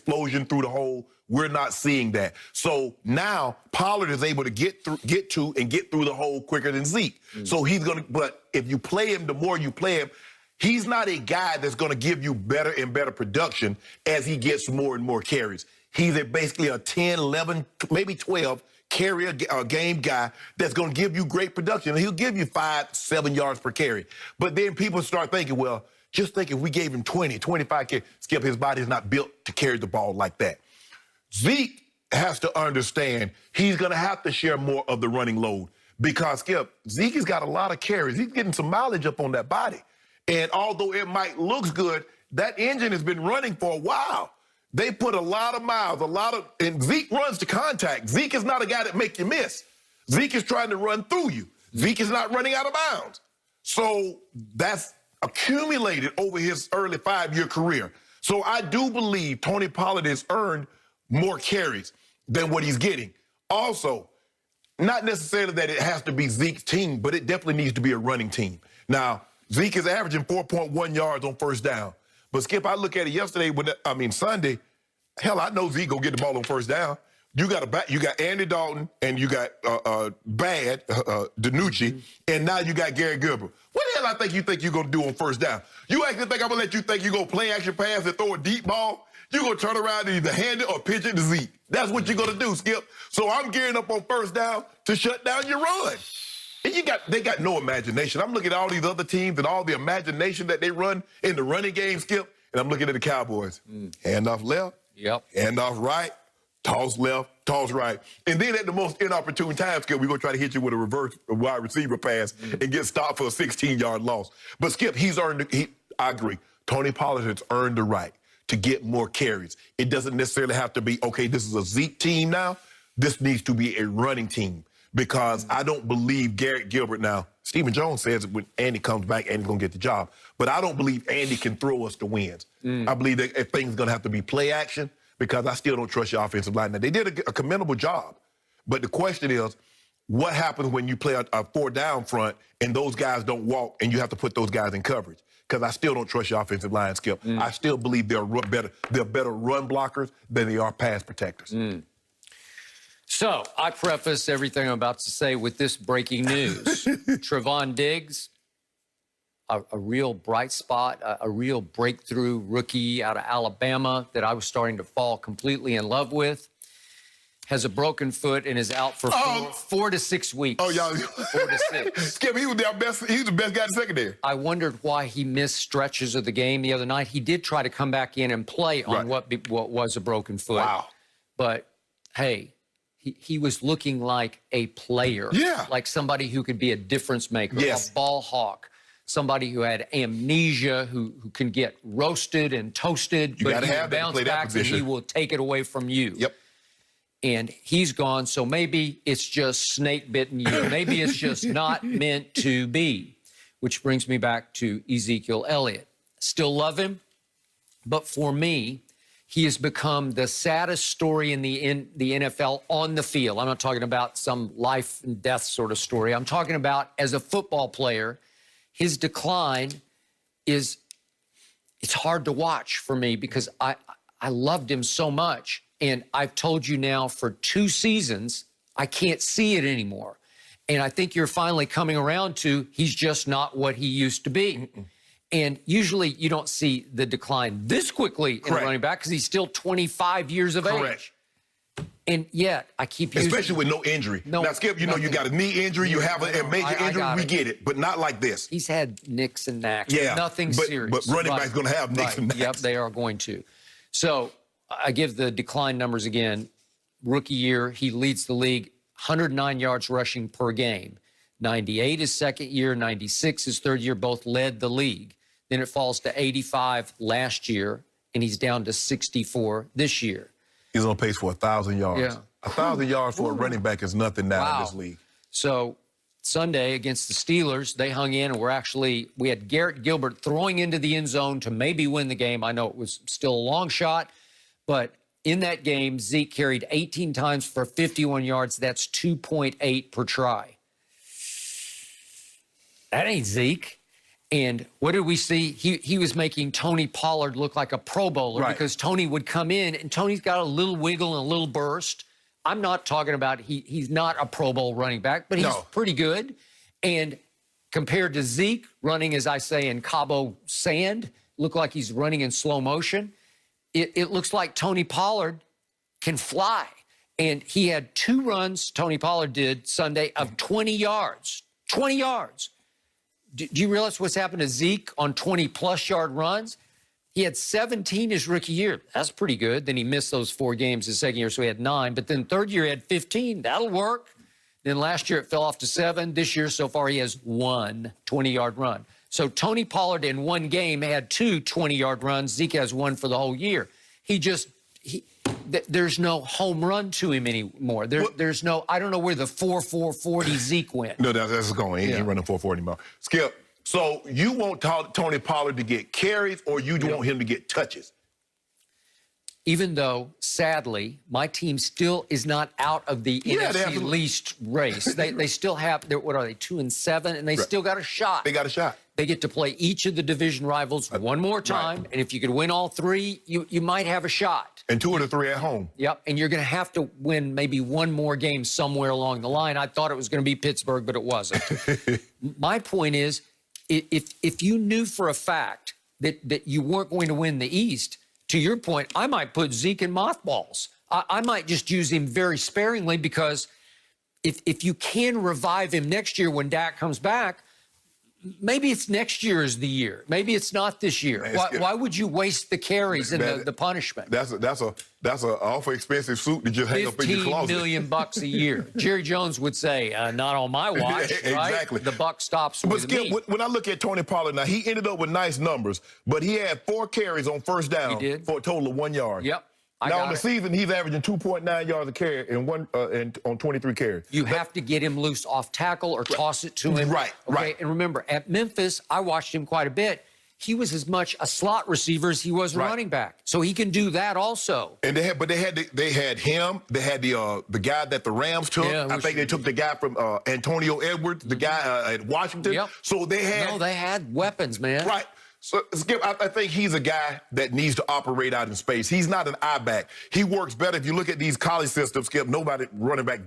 explosion through the hole. We're not seeing that. So now Pollard is able to get to and get through the hole quicker than Zeke. So he's going to, but if you play him, the more you play him, he's not a guy that's going to give you better and better production as he gets more and more carries. He's basically a 10, 11, maybe 12 carry a game guy that's going to give you great production. He'll give you 5, 7 yards per carry. But then people start thinking, well, just think if we gave him 20, 25 carries, Skip, his body's not built to carry the ball like that. Zeke has to understand he's going to have to share more of the running load because, Skip, Zeke has got a lot of carries. He's getting some mileage up on that body. And although it might look good, that engine has been running for a while. They put a lot of miles, and Zeke runs to contact. Zeke is not a guy that makes you miss. Zeke is trying to run through you. Zeke is not running out of bounds. So that's accumulated over his early 5-year career. So I do believe Tony Pollard has earned more carries than what he's getting. Also, not necessarily that it has to be Zeke's team, but it definitely needs to be a running team. Now, Zeke is averaging 4.1 yards on first down. But, Skip, I look at it yesterday, Sunday, hell, I know Zeke gonna get the ball on first down. You got Andy Dalton, and you got DiNucci, and now you got Garrett Gilbert. What the hell you think you're gonna do on first down? You actually think I'm gonna let you think you're gonna play action pass and throw a deep ball? You're gonna turn around and either hand it or pitch it to Zeke. That's what you're gonna do, Skip. So I'm gearing up on first down to shut down your run. And they got no imagination. I'm looking at all these other teams and all the imagination that they run in the running game, Skip, and I'm looking at the Cowboys. Hand off left, hand off right, toss left, toss right. And then at the most inopportune time, Skip, we're going to try to hit you with a reverse wide receiver pass and get stopped for a 16-yard loss. But, Skip, I agree. Tony Pollard has earned the right to get more carries. It doesn't necessarily have to be, okay, this is a Zeke team now. This needs to be a running team. Because I don't believe Garrett Gilbert now. Stephen Jones says when Andy comes back, Andy's going to get the job. But I don't believe Andy can throw us the wins. I believe that things going to have to be play action because I still don't trust your offensive line. Now, they did a commendable job. But the question is, what happens when you play a 4-down front and those guys don't walk and you have to put those guys in coverage? Because I still don't trust your offensive line, Skip. I still believe they're better run blockers than they are pass protectors. So, I preface everything I'm about to say with this breaking news. Trevon Diggs, a real bright spot, a real breakthrough rookie out of Alabama that I was starting to fall completely in love with, has a broken foot and is out for 4 to 6 weeks. Oh, y'all. 4 to 6. Skip, he was the best guy in the secondary. I wondered why he missed stretches of the game the other night. He did try to come back in and play on what was a broken foot. Wow. But, hey, he was looking like a player. Yeah. Like somebody who could be a difference maker, Yes. a ball hawk, somebody who had amnesia, who can get roasted and toasted, You but gotta he will have that to bounce play that back and position. he will take it away from you. Yep. And he's gone, so maybe it's just snake-bitten you. Maybe it's just not meant to be, which brings me back to Ezekiel Elliott. Still love him, but for me, he has become the saddest story in the NFL on the field. I'm not talking about some life and death sort of story. I'm talking about as a football player, his decline it's hard to watch for me because I loved him so much. And I've told you now for 2 seasons, I can't see it anymore. And I think you're finally coming around to he's just not what he used to be. And usually you don't see the decline this quickly in a running back because he's still 25 years of age. And yet, I keep using... Especially with no injury. Now, Skip, you know you got a knee injury, you have a major injury, we get it, but not like this. He's had nicks and knacks, nothing but, serious. But running back's going to have nicks and knacks. Yep, they are going to. So, I give the decline numbers again. Rookie year, he leads the league, 109 yards rushing per game. 98 his second year, 96 his third year, both led the league. Then it falls to 85 last year, and he's down to 64 this year. He's on pace for 1,000 yards. Yeah. 1,000 yards for a running back is nothing now in this league. So Sunday against the Steelers, they hung in, and we had Garrett Gilbert throwing into the end zone to maybe win the game. I know it was still a long shot, but in that game, Zeke carried 18 times for 51 yards. That's 2.8 per try. That ain't Zeke. And what did we see? He was making Tony Pollard look like a Pro Bowler because Tony would come in, and Tony's got a little wiggle and a little burst. I'm not talking about he's not a Pro Bowl running back, but he's pretty good. And compared to Zeke, running, as I say, in Cabo sand, look like he's running in slow motion. It looks like Tony Pollard can fly. And he had 2 runs, Tony Pollard did Sunday, of 20 yards. 20 yards. Do you realize what's happened to Zeke on 20-plus yard runs? He had 17 his rookie year. That's pretty good. Then he missed those 4 games his second year, so he had 9. But then third year, he had 15. That'll work. Then last year, it fell off to 7. This year, so far, he has 1 20-yard run. So Tony Pollard in 1 game had 2 20-yard runs. Zeke has 1 for the whole year. There's no home run to him anymore. There's no, I don't know where the 4.40 Zeke went. No, that's going. He ain't running 4.40 anymore. Skip, so you want Tony Pollard to get carries, or you want him to get touches? Even though, sadly, my team still is not out of the NFC least race. They still have, what are they, 2-7, and they still got a shot. They got a shot. They get to play each of the division rivals one more time, and if you could win all 3, you might have a shot. And 2 of the 3 at home. Yep, and you're going to have to win maybe 1 more game somewhere along the line. I thought it was going to be Pittsburgh, but it wasn't. My point is, if you knew for a fact that you weren't going to win the East, to your point, I might put Zeke in mothballs. I might just use him very sparingly, because if you can revive him next year when Dak comes back, maybe it's next year is the year. Maybe it's not this year. Why would you waste the carries and the punishment? That's an awful expensive suit to just hang up in your closet. $15 million a year. Jerry Jones would say, not on my watch, right? Exactly. The buck stops with Skip, me. when I look at Tony Pollard now, he ended up with nice numbers, but he had 4 carries on first down for a total of 1 yard. Yep. Now, on the season, he's averaging 2.9 yards a carry on 23 carries. You have to get him loose off tackle or toss it to him. Right. And remember, at Memphis, I watched him quite a bit. He was as much a slot receiver as he was a running back. So he can do that also. And they had him. They had the guy that the Rams took. I think they took the guy from Antonio Edwards, the guy at Washington. Yep. So they had... No, they had weapons, man. Right. So, Skip, I think he's a guy that needs to operate out in space. He's not an eye back. He works better. If you look at these college systems, Skip, nobody running back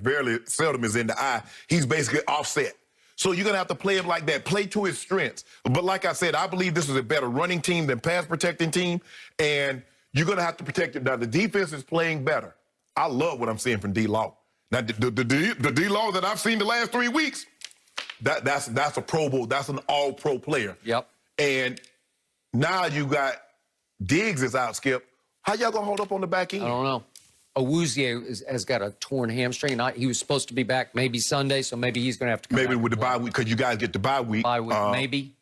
seldom is in the eye. He's basically offset. So you're going to have to play him like that, play to his strengths. But like I said, I believe this is a better running team than pass protecting team, and you're going to have to protect him. Now, the defense is playing better. I love what I'm seeing from D-Law. Now, the D-Law that I've seen the last 3 weeks, that's a Pro Bowl. That's an all-pro player. Yep. And now you got Diggs is out, Skip. How y'all going to hold up on the back end? I don't know. Awuzie has got a torn hamstring. He was supposed to be back maybe Sunday, so maybe he's going to have to come back. Maybe with the bye week, because you guys get the bye week. Maybe.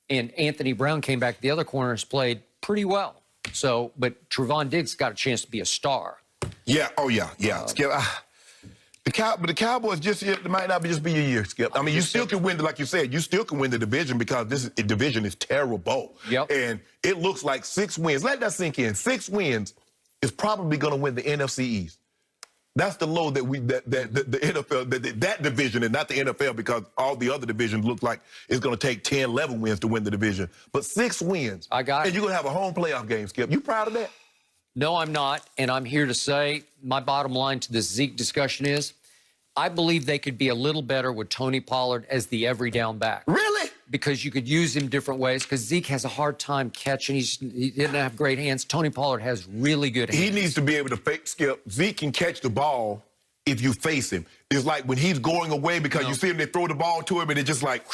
And Anthony Brown came back. The other corners played pretty well. So, but Trevon Diggs got a chance to be a star. Yeah. Oh, yeah. Skip, but the Cowboys it might not just be your year, Skip. I mean, you still can win, like you said, you still can win the division, because this division is terrible. Yep. And it looks like 6 wins. Let that sink in. 6 wins is probably going to win the NFC East. That's the low that the NFL, that division, and not the NFL, because all the other divisions look like it's going to take 10, 11 wins to win the division. But 6 wins. I got it. And you're going to have a home playoff game, Skip. You proud of that? No, I'm not. And I'm here to say my bottom line to this Zeke discussion is I believe they could be a little better with Tony Pollard as the every down back. Really? Because you could use him different ways, because Zeke has a hard time catching. He didn't have great hands. Tony Pollard has really good hands. He needs to be able to fake, Skip. Zeke can catch the ball if you face him. It's like when he's going away, because you see him, they throw the ball to him, and it's just like...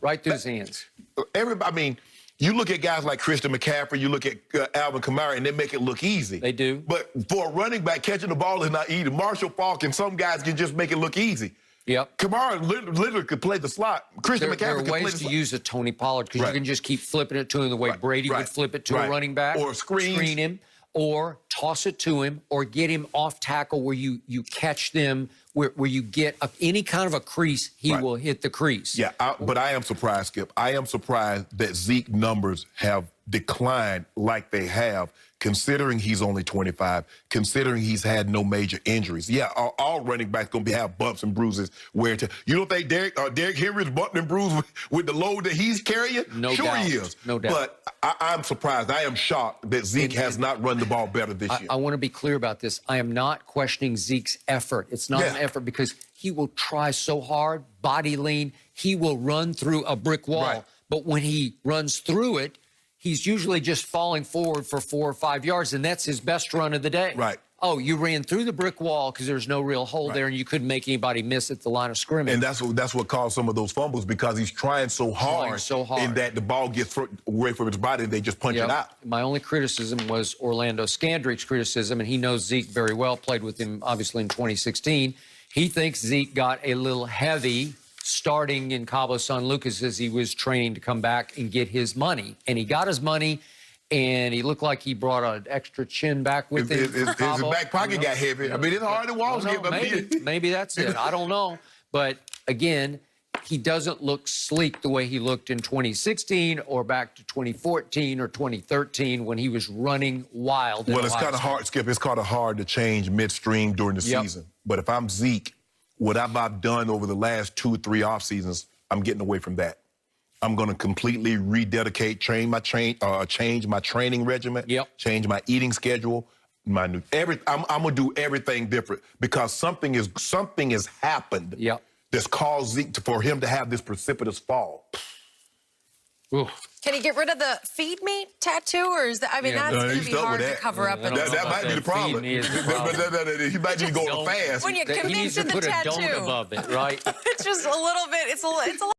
right through his hands. I mean, you look at guys like Christian McCaffrey, you look at Alvin Kamara, and they make it look easy. They do. But for a running back, catching the ball is not easy. Marshall Faulk and some guys can just make it look easy. Yep. Kamara literally could play the slot. Christian McCaffrey could play the slot. There are ways to use a Tony Pollard, because you can just keep flipping it to him the way Brady would flip it to a running back. Or screen him, or toss it to him, or get him off tackle where you catch them, where you get any kind of a crease, he will hit the crease. Yeah, but I am surprised, Skip. I am surprised that Zeke numbers have declined like they have. considering he's only 25, considering he's had no major injuries. Yeah, all running backs going to have bumps and bruises. You don't think Derrick Henry's bumped and bruised with the load that he's carrying? No sure doubt. he is. No doubt. But I'm surprised. I am shocked that Zeke has not run the ball better this year. I want to be clear about this. I am not questioning Zeke's effort. It's not an effort because he will try so hard, body lean. He will run through a brick wall. Right. But when he runs through it, he's usually just falling forward for 4 or 5 yards, and that's his best run of the day. Right. Oh, you ran through the brick wall because there's no real hole there, and you couldn't make anybody miss at the line of scrimmage. And that's what caused some of those fumbles, because he's trying so hard, in that the ball gets away from his body and they just punch it out. My only criticism was Orlando Scandrick's criticism, and he knows Zeke very well, played with him obviously in 2016. He thinks Zeke got a little heavy starting in Cabo San Lucas as he was training to come back and get his money. And he got his money, and he looked like he brought an extra chin back with him. His back pocket got heavy. I mean, it's hard to walk. Maybe that's it. I don't know. But again, he doesn't look sleek the way he looked in 2016 or back to 2014 or 2013 when he was running wild. Well, it's kind of hard, Skip. It's kind of hard to change midstream during the season. But if I'm Zeke, what I've done over the last 2 or 3 off seasons, I'm getting away from that. I'm going to completely rededicate, change my training regimen, change my eating schedule, I'm going to do everything different, because something has happened that's caused Zeke for him to have this precipitous fall. Can he get rid of the feed me tattoo, or is that? I mean, that's going to be hard to cover up. That might be the problem. He might need to go on a fast. When you commit to the tattoo, a don't above it, right? It's just a little bit. It's a